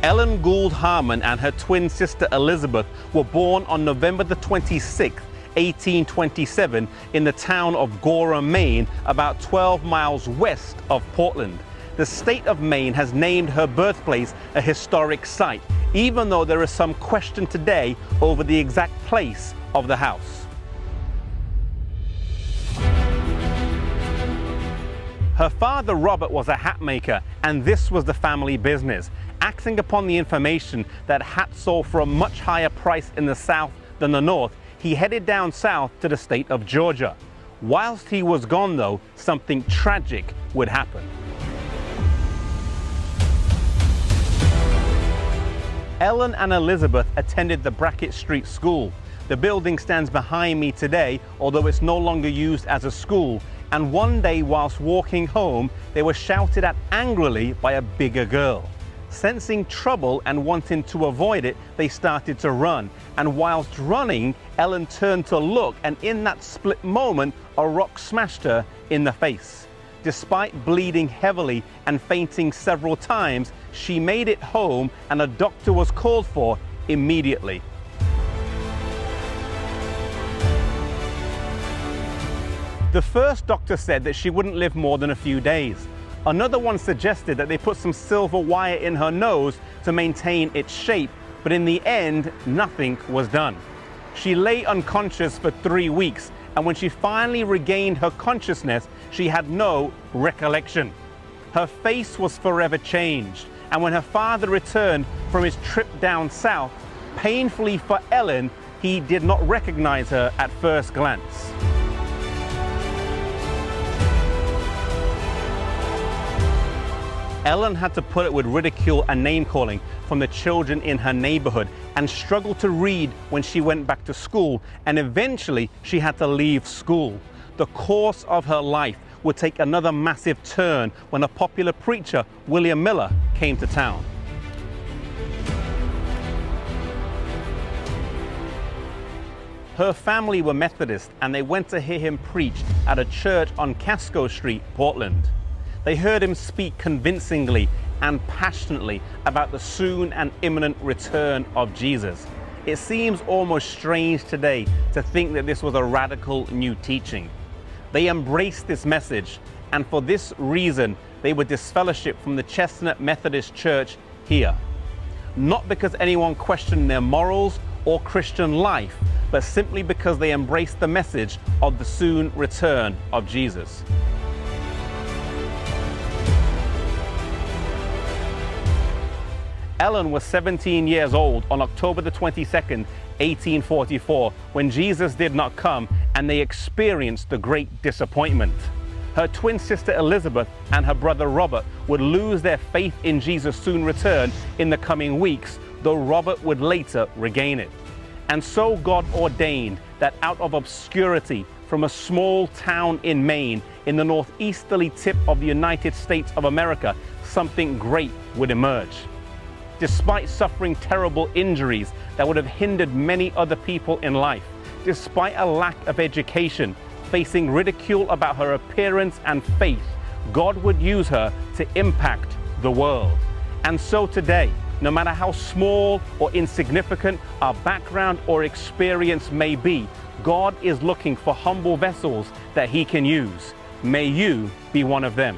Ellen Gould Harmon and her twin sister Elizabeth were born on November the 26th, 1827 in the town of Gorham, Maine, about 12 miles west of Portland. The state of Maine has named her birthplace a historic site, even though there is some question today over the exact place of the house. Her father, Robert, was a hat maker, and this was the family business. Acting upon the information that hats sold for a much higher price in the South than the North, he headed down south to the state of Georgia. Whilst he was gone, though, something tragic would happen. Ellen and Elizabeth attended the Brackett Street School. The building stands behind me today, although it's no longer used as a school. And one day, whilst walking home, they were shouted at angrily by a bigger girl. Sensing trouble and wanting to avoid it, they started to run. And whilst running, Ellen turned to look, and in that split moment, a rock smashed her in the face. Despite bleeding heavily and fainting several times, she made it home, and a doctor was called for immediately. The first doctor said that she wouldn't live more than a few days. Another one suggested that they put some silver wire in her nose to maintain its shape, but in the end, nothing was done. She lay unconscious for 3 weeks, and when she finally regained her consciousness, she had no recollection. Her face was forever changed, and when her father returned from his trip down south, painfully for Ellen, he did not recognize her at first glance. Ellen had to put it with ridicule and name-calling from the children in her neighborhood, and struggled to read when she went back to school, and eventually she had to leave school. The course of her life would take another massive turn when a popular preacher, William Miller, came to town. Her family were Methodist, and they went to hear him preach at a church on Casco Street, Portland. They heard him speak convincingly and passionately about the soon and imminent return of Jesus. It seems almost strange today to think that this was a radical new teaching. They embraced this message, and for this reason, they were disfellowshipped from the Chestnut Methodist Church here. Not because anyone questioned their morals or Christian life, but simply because they embraced the message of the soon return of Jesus. Ellen was 17 years old on October the 22nd, 1844, when Jesus did not come, and they experienced the great disappointment. Her twin sister Elizabeth and her brother Robert would lose their faith in Jesus' soon return in the coming weeks, though Robert would later regain it. And so God ordained that out of obscurity, from a small town in Maine, in the northeasterly tip of the United States of America, something great would emerge. Despite suffering terrible injuries that would have hindered many other people in life, despite a lack of education, facing ridicule about her appearance and faith, God would use her to impact the world. And so today, no matter how small or insignificant our background or experience may be, God is looking for humble vessels that He can use. May you be one of them.